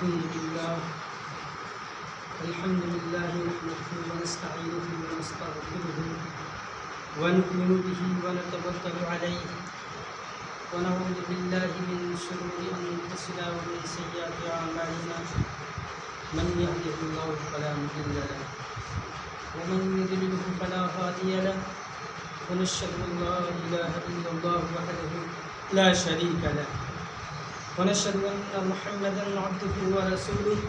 الحمد لله نحمده ونستعينه ونستغفره ونؤمن به ونتوكل عليه ونعوذ بالله من شرور أنفسنا ومن سيئات أعمالنا من يهده الله فلا مضل له ومن يضلله فلا هادي له ونشهد أن لا إله إلا الله وحده لا شريك له ونشهد أن محمدا عبده ورسوله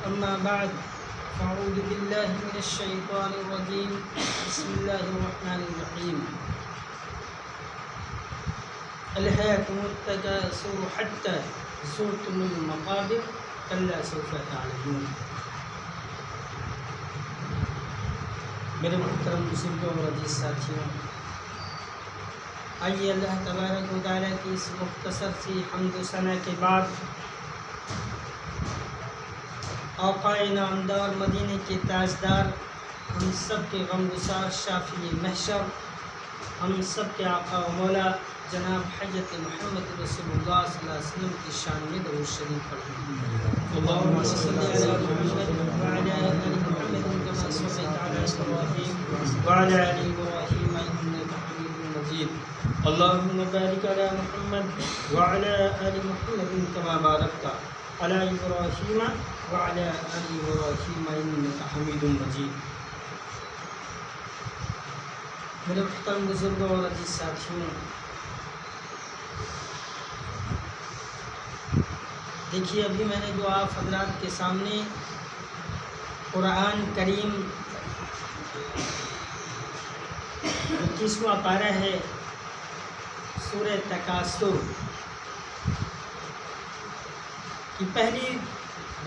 أما بعد فأعوذ بالله من الشيطان الرجيم بسم الله الرحمن الرحيم ألهاكم التكاثر حتى زرتم المقابر كلا سوف تعلمون. میرے محترم بزرگوں اور عزیز ساتھیوں، آئیے اللہ تبارک و تعالیٰ کی اس مختصر سی حمد و ثنا کے بعد آقا نامدار مدینے کے تاجدار، ہم سب کے غمگسار شافی محشر، ہم سب کے آقا و مولا جناب حضرت محمد رسول اللہ صلی اللہ علیہ وسلم کی شان میں درود شریف پڑھیں. اللہم صل علی محمد وعلی آل محمد کما صلیت علی ابراہیم وعلی آل ابراہیم انک حمید مجید. اللہم بارک علی محمد وعلی آل محمد کما بارکت علی ابراہیم وعلی آل ابراہیم انک حمید مجید. میرے محترم بزرگوں اور عزیز ساتھیوں، دیکھیے ابھی میں نے جو آپ حضرات کے سامنے قرآن کریم 21واں پارہ ہے سورہ تکاثر کی پہلی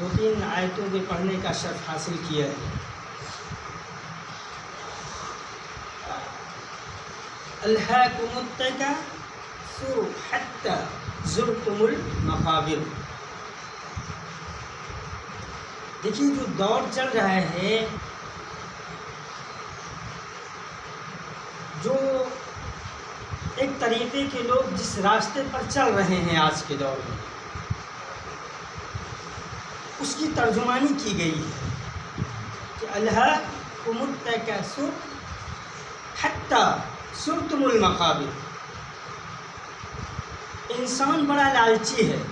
2-3 آیتوں کے پڑھنے کا شرف حاصل کیا ہے. الہاکم التکاثر حتی زرتم المقابر. دیکھیے جو دور چل رہا ہے، جو ایک طریقے کے لوگ جس راستے پر چل رہے ہیں آج کے دور میں، اس کی ترجمانی کی گئی ہے کہ الہاکم التکاثر حتی زرتم المقابر. انسان بڑا لالچی ہے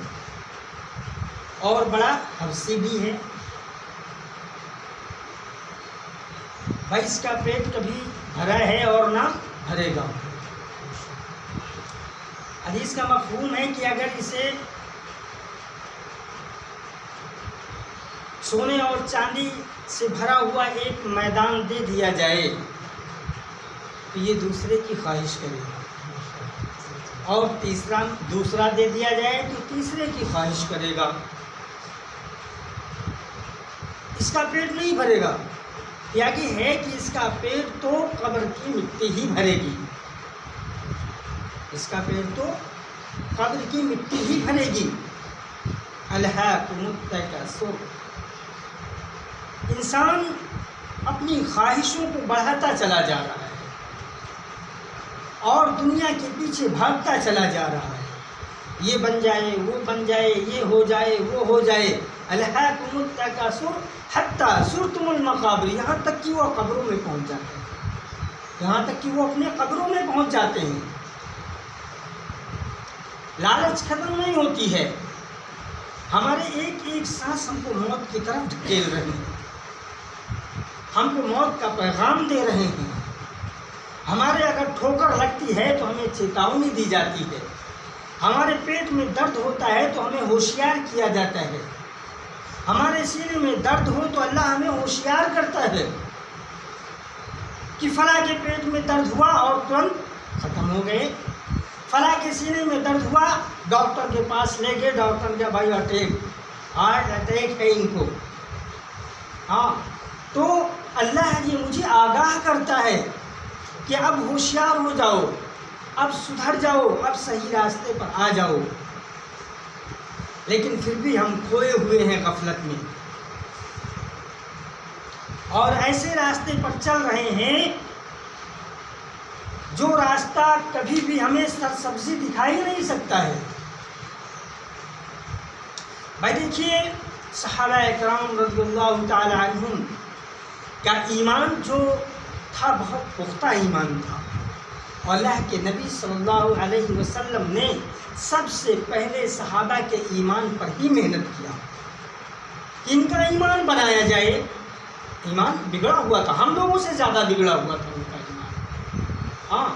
اور بڑا حوثی بھی ہے. بھائی اس کا پیٹ کبھی بھرا ہے اور نہ بھرے گا. حدیث کا مفہوم ہے کہ اگر اسے سونے اور چاندی سے بھرا ہوا ایک میدان دے دیا جائے تو یہ دوسرے کی خواہش کرے گا، اور دوسرا دے دیا جائے تو تیسرے کی خواہش کرے گا. اس کا پیٹ نہیں بھرے گا. یا کہ ہے کہ اس کا پیٹ تو قبر کی مٹی ہی بھرے گی، اس کا پیٹ تو قبر کی مٹی ہی بھرے گی. الہاکم التکاثر. انسان اپنی خواہشوں کو بڑھاتا چلا جا رہا ہے اور دنیا کے پیچھے بھاگتا چلا جا رہا ہے. یہ بن جائے، وہ بن جائے، یہ ہو جائے، وہ ہو جائے. الہاکم التکاثر حتی زرتم المقابر. یہاں تک کہ وہ قبروں میں پہنچ جاتے ہیں، یہاں تک کہ وہ اپنے قبروں میں پہنچ جاتے ہیں. لالچ ختم نہیں ہوتی ہے. ہمارے ایک ایک سانس ہم کو موت کی طرف دھکیل رہے ہیں، ہم کو موت کا پیغام دے رہے ہیں. ہمارے اگر ٹھوکر لگتی ہے تو ہمیں چیتاونی دی جاتی ہے. ہمارے پیٹ میں درد ہوتا ہے تو ہمیں ہوشیار کیا جاتا ہے. ہمارے سینے میں درد ہو تو اللہ ہمیں ہوشیار کرتا ہے کہ فلاں کے پیٹ میں درد ہوا اور ترنت ختم ہو گئے. فلاں کے سینے میں درد ہوا، ڈاکٹر کے پاس لے گئے، ڈاکٹر نے کہا بھائی ہارٹ اٹیک ہے ان کو. ہاں، تو اللہ یہ مجھے آگاہ کرتا ہے کہ اب ہوشیار ہو جاؤ، اب سدھر جاؤ، اب صحیح راستے پر آ جاؤ. لیکن پھر بھی ہم کھوئے ہوئے ہیں غفلت میں اور ایسے راستے پر چل رہے ہیں جو راستہ کبھی بھی ہمیں سرسبزی دکھائی نہیں سکتا ہے، بھائی دیکھیے صحابہ کرام رضی اللہ تعالی عنہم کا ایمان جو تھا بہت پختہ ایمان تھا، اور اللہ کے نبی صلی اللہ علیہ وسلم نے سب سے پہلے صحابہ کے ایمان پر ہی محنت کیا، ان کا ایمان بنایا جائے۔ ایمان بگڑا ہوا تھا، ہم لوگوں سے زیادہ بگڑا ہوا تھا ان کا ایمان۔ ہاں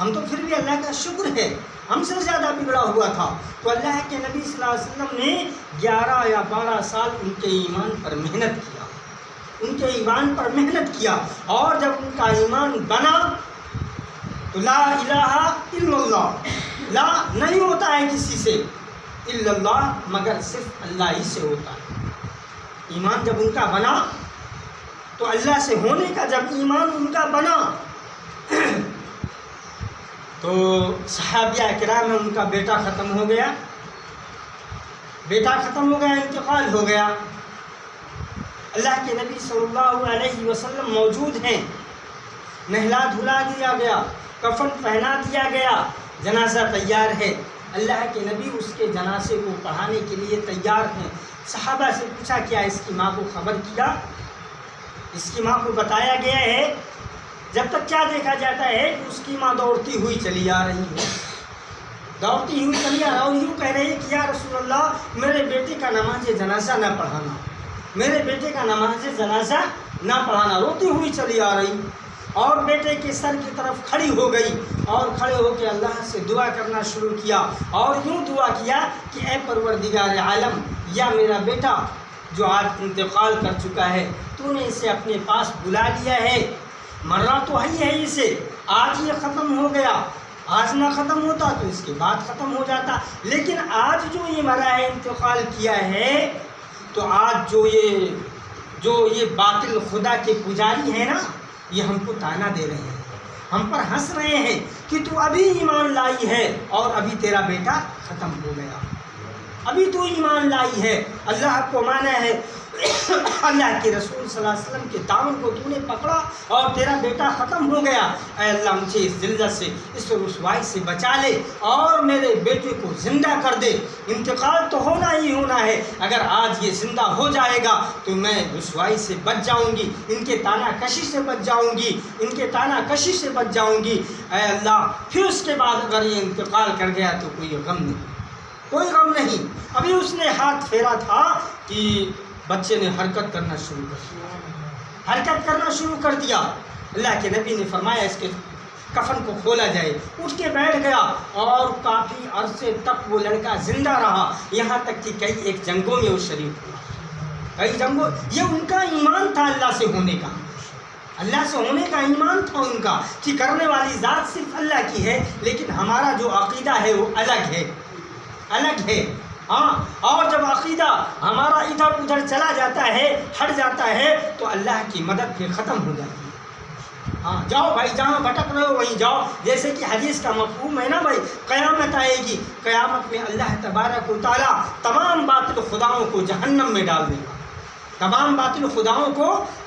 ہم تو پھر بھی اللہ کا شکر ہے ہم سے زیادہ بگڑا ہوا تھا، تو اللہ کے نبی صلی اللہ علیہ وسلم نے 11 یا 12 سال ان کے ایمان پر محنت کیا، ان کے ایمان پر محنت کیا، اور جب ان کا ایمان بنا تو لا الہ الا اللہ، لا نہیں ہوتا ہے کسی سے، الا اللہ مگر صرف اللہ ہی سے ہوتا ہے۔ ایمان جب ان کا بنا تو اللہ سے ہونے کا جب ایمان ان کا بنا تو صحابہ کرام میں ان کا بیٹا ختم ہو گیا، انتقال ہو گیا۔ اللہ کے نبی صلی اللہ علیہ وسلم موجود ہیں، نہلا دھلا دیا گیا، کفن پہنا دیا گیا، جنازہ تیار ہے، اللہ کے نبی اس کے جنازے کو پڑھانے کے لیے تیار ہیں۔ صحابہ سے پوچھا کیا اس کی ماں کو خبر کیا؟ اس کی ماں کو بتایا گیا ہے؟ جب تک کیا دیکھا جاتا ہے کہ اس کی ماں دوڑتی ہوئی چلی آ رہی ہے، اور یوں کہہ رہی ہے کہ یا رسول اللہ میرے بیٹے کا نماز جنازہ نہ پڑھانا، میرے بیٹے کا نماز جنازہ نہ پڑھانا، روتی ہوئی چلی آ رہی، اور بیٹے کے سر کی طرف کھڑی ہو گئی، اور کھڑے ہو کے اللہ سے دعا کرنا شروع کیا، اور یوں دعا کیا کہ اے پروردگار عالم، یا میرا بیٹا جو آج انتقال کر چکا ہے تو نے اسے اپنے پاس بلا لیا ہے، مرنا تو ہے اسے، آج یہ ختم ہو گیا، آج نہ ختم ہوتا تو اس کے بعد ختم ہو جاتا، لیکن آج جو یہ مرا ہے، انتقال کیا ہے، تو آج جو یہ باطل خدا کے پجاری ہیں نا، یہ ہم کو تانا دے رہے ہیں، ہم پر ہنس رہے ہیں کہ تو ابھی ایمان لائی ہے اور ابھی تیرا بیٹا ختم ہو گیا، ابھی تو ایمان لائی ہے، اللہ کو مانا ہے، اللہ کے رسول صلی اللہ علیہ وسلم کے دامن کو تو نے پکڑا اور تیرا بیٹا ختم ہو گیا، اے اللہ مجھے اس ذلت سے، اس رسوائی سے بچا لے اور میرے بیٹے کو زندہ کر دے، انتقال تو ہونا ہی ہونا ہے، اگر آج یہ زندہ ہو جائے گا تو میں رسوائی سے بچ جاؤں گی، ان کے تانا کشی سے بچ جاؤں گی، اے اللہ۔ پھر اس کے بعد اگر یہ انتقال کر گیا تو کوئی غم نہیں، ابھی اس نے ہاتھ پھیرا تھا کہ بچے نے حرکت کرنا شروع کر دیا، اللہ کے نبی نے فرمایا اس کے کفن کو کھولا جائے، اٹھ کے بیٹھ گیا، اور کافی عرصے تک وہ لڑکا زندہ رہا، یہاں تک کہ ایک جنگوں میں وہ شریک ہوا، یہ ان کا ایمان تھا اللہ سے ہونے کا ایمان تھا ان کا، کہ کرنے والی ذات صرف اللہ کی ہے، لیکن ہمارا جو عقیدہ ہے وہ الگ ہے، ہاں، اور جب عقیدہ ہمارا ادھر ادھر چلا جاتا ہے، ہٹ جاتا ہے، تو اللہ کی مدد پھر ختم ہو جاتی ہے۔ ہاں جاؤ بھائی، جہاں بھٹک رہے ہو وہیں جاؤ، جیسے کہ حدیث کا مفہوم ہے نا بھائی، قیامت آئے گی، قیامت میں اللہ تبارک و تعالیٰ تمام باطل خداؤں کو جہنم میں ڈال دے گا،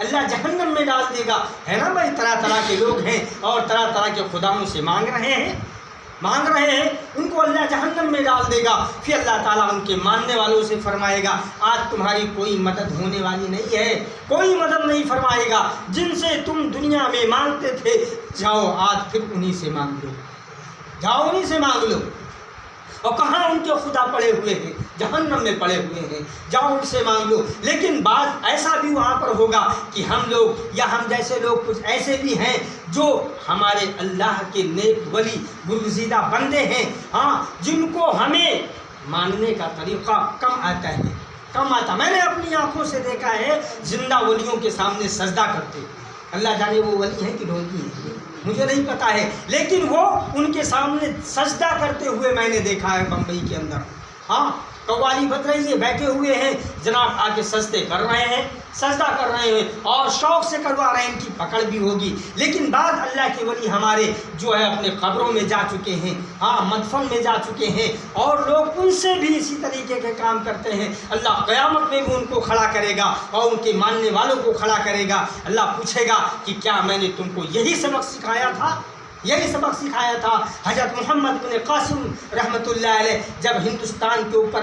اللہ جہنم میں ڈال دے گا، ہے نا بھائی، طرح طرح کے لوگ ہیں اور طرح طرح کے خداؤں سے مانگ رہے ہیں، ان کو اللہ جہنم میں ڈال دے گا، پھر اللہ تعالیٰ ان کے ماننے والوں سے فرمائے گا آج تمہاری کوئی مدد ہونے والی نہیں ہے، کوئی مدد نہیں فرمائے گا، جن سے تم دنیا میں مانگتے تھے، جاؤ آج پھر انہی سے مانگ لو، اور کہاں ان کے خدا پڑے ہوئے ہیں، جہنم میں پڑے ہوئے ہیں، جاؤ ان سے مانگ لو۔ لیکن بعض ایسا بھی وہاں پر ہوگا کہ ہم لوگ یا ہم جیسے لوگ کچھ ایسے بھی ہیں جو ہمارے اللہ کے نیک ولی برگزیدہ بندے ہیں، ہاں، جن کو ہمیں ماننے کا طریقہ کم آتا، میں نے اپنی آنکھوں سے دیکھا ہے زندہ ولیوں کے سامنے سجدہ کرتے، اللہ جانے وہ ولی ہیں کہ ڈھونکی ہیں، مجھے نہیں پتا ہے، لیکن وہ ان کے سامنے سجدہ کرتے ہوئے میں نے دیکھا ہے بمبئی کے اندر، ہاں، قوالی بج رہی ہے، بیٹھے ہوئے ہیں جناب، آ کے سجدہ کر رہے ہیں اور شوق سے کروا رہے ہیں، ان کی پکڑ بھی ہوگی۔ لیکن بعد اللہ کے ولی ہمارے جو ہے اپنے قبروں میں جا چکے ہیں، ہاں، مدفن میں جا چکے ہیں، اور لوگ ان سے بھی اسی طریقے کے کام کرتے ہیں، اللہ قیامت میں بھی ان کو کھڑا کرے گا اور ان کے ماننے والوں کو کھڑا کرے گا، اللہ پوچھے گا کہ کیا میں نے تم کو یہی سبق سکھایا تھا، یہی سبق سکھایا تھا حضرت محمد بن قاسم رحمۃ اللہ علیہ جب ہندوستان کے اوپر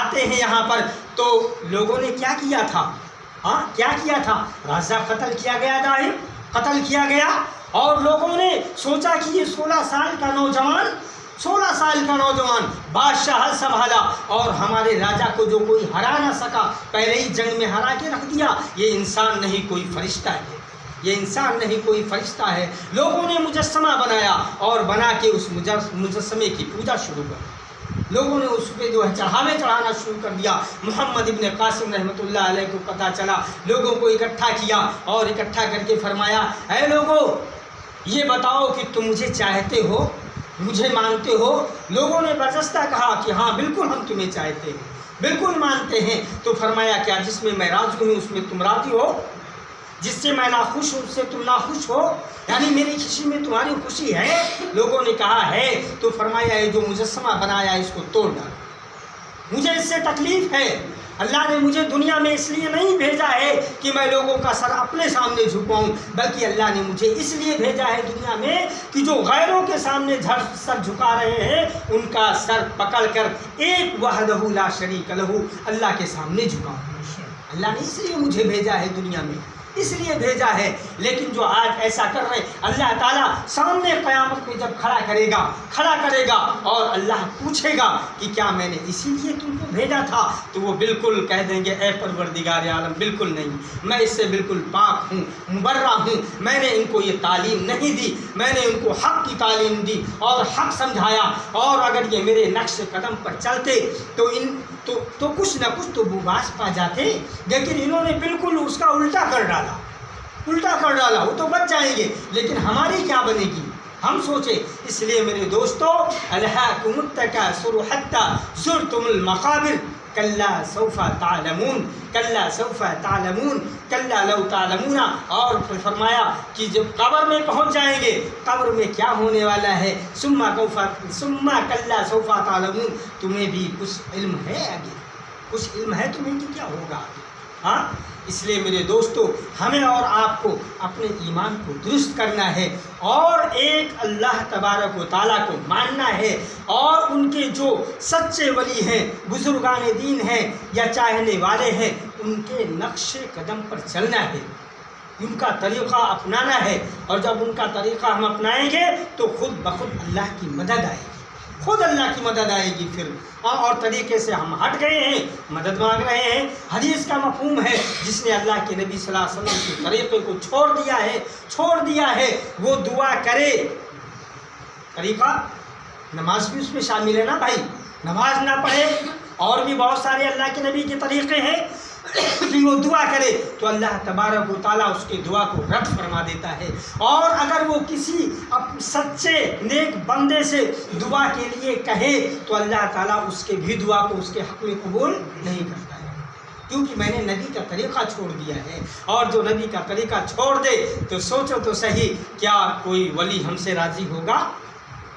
آتے ہیں یہاں پر، تو لوگوں نے کیا کیا تھا؟ کیا کیا تھا؟ راجہ قتل کیا گیا، ظاہر قتل کیا گیا، اور لوگوں نے سوچا کہ یہ 16 سال کا نوجوان بادشاہ سنبھالا اور ہمارے راجہ کو جو کوئی ہرا نہ سکا، پہلے ہی جنگ میں ہرا کے رکھ دیا، یہ انسان نہیں کوئی فرشتہ ہے، یہ انسان نہیں کوئی فرشتہ ہے۔ لوگوں نے مجسمہ بنایا اور بنا کے اس مجسمے کی پوجا شروع کر، لوگوں نے اس پہ جو ہے چڑھاوے چڑھانا شروع کر دیا۔ محمد ابن قاسم رحمۃ اللہ علیہ کو پتہ چلا، لوگوں کو اکٹھا کیا اور اکٹھا کر کے فرمایا، اے لوگوں یہ بتاؤ کہ تم مجھے چاہتے ہو، مجھے مانتے ہو؟ لوگوں نے برجستہ کہا کہ ہاں بالکل ہم تمہیں چاہتے ہیں، بالکل مانتے ہیں۔ تو فرمایا کیا جس میں میں راضی ہوں اس میں تم راضی ہو؟ جس سے میں ناخوش ہوں اس سے تم ناخوش ہو؟ یعنی میری خوشی میں تمہاری خوشی ہے؟ لوگوں نے کہا ہے۔ تو فرمایا یہ جو مجسمہ بنایا اس کو توڑ ڈالو، مجھے اس سے تکلیف ہے۔ اللہ نے مجھے دنیا میں اس لیے نہیں بھیجا ہے کہ میں لوگوں کا سر اپنے سامنے جھکاؤں، بلکہ اللہ نے مجھے اس لیے بھیجا ہے دنیا میں کہ جو غیروں کے سامنے سر جھکا رہے ہیں ان کا سر پکڑ کر ایک وحدہ لا شریک لہ اللہ کے سامنے جھکاؤں۔ اللہ نے اس لیے مجھے بھیجا ہے دنیا میں، اس لیے بھیجا ہے۔ لیکن جو آج ایسا کر رہے، اللہ تعالیٰ سامنے قیامت میں جب کھڑا کرے گا اور اللہ پوچھے گا کہ کیا میں نے اسی لیے تم کو بھیجا تھا، تو وہ بالکل کہہ دیں گے اے پروردگار عالم بالکل نہیں، میں اس سے بالکل پاک ہوں، مبرہ ہوں، میں نے ان کو یہ تعلیم نہیں دی، میں نے ان کو حق کی تعلیم دی اور حق سمجھایا، اور اگر یہ میرے نقش قدم پر چلتے تو کچھ نہ کچھ تو بوباس پا جاتے، لیکن انہوں نے بالکل اس کا الٹا کر ڈالا، وہ تو بچ جائیں گے لیکن ہماری کیا بنے گی؟ ہم سوچے۔ اس لیے میرے دوستو، الہاکم التکاثر حتی زرتم المقابر کلا سوف تعلمون، کلا سوف تعلمون، کلا لو تعلمون۔ اور پھر فرمایا کہ جب قبر میں پہنچ جائیں گے، قبر میں کیا ہونے والا ہے؟ ثم کلا سوف تعلمون، تمہیں بھی کچھ علم ہے آگے، کچھ علم ہے تمہیں کہ کیا ہوگا آگے؟ ہاں، اس لیے میرے دوستو ہمیں اور آپ کو اپنے ایمان کو درست کرنا ہے اور ایک اللہ تبارک و تعالیٰ کو ماننا ہے، اور ان کے جو سچے ولی ہیں، بزرگان دین ہیں یا چاہنے والے ہیں، ان کے نقش قدم پر چلنا ہے، ان کا طریقہ اپنانا ہے۔ اور جب ان کا طریقہ ہم اپنائیں گے تو خود بخود اللہ کی مدد آئے گی، خود اللہ کی مدد آئے گی۔ پھر اور طریقے سے ہم ہٹ گئے ہیں، مدد مانگ رہے ہیں۔ حدیث کا مفہوم ہے جس نے اللہ کے نبی صلی اللہ علیہ وسلم کے طریقے کو چھوڑ دیا ہے وہ دعا کرے۔ طریقہ نماز بھی اس میں شامل ہے نا بھائی، نماز نہ پڑھے اور بھی بہت سارے اللہ کے نبی کے طریقے ہیں کہ وہ دعا کرے تو اللہ تبارک و تعالیٰ اس کے دعا کو رد فرما دیتا ہے، اور اگر وہ کسی سچے نیک بندے سے دعا کے لیے کہے تو اللہ تعالیٰ اس کے بھی دعا کو اس کے حق میں قبول نہیں کرتا ہے، کیونکہ میں نے نبی کا طریقہ چھوڑ دیا ہے۔ اور جو نبی کا طریقہ چھوڑ دے تو سوچو تو صحیح، کیا کوئی ولی ہم سے راضی ہوگا؟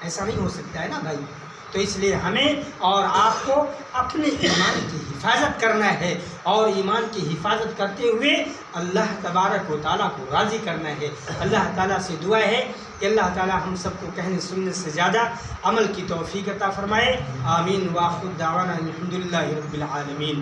ایسا نہیں ہو سکتا ہے نا بھائی۔ تو اس لیے ہمیں اور آپ کو اپنے ایمان کی حفاظت کرنا ہے، اور ایمان کی حفاظت کرتے ہوئے اللہ تبارک و تعالیٰ کو راضی کرنا ہے۔ اللہ تعالیٰ سے دعا ہے کہ اللہ تعالیٰ ہم سب کو کہنے سننے سے زیادہ عمل کی توفیق عطا فرمائے۔ آمین وآخر دعوانا الحمدللہ رب العالمین۔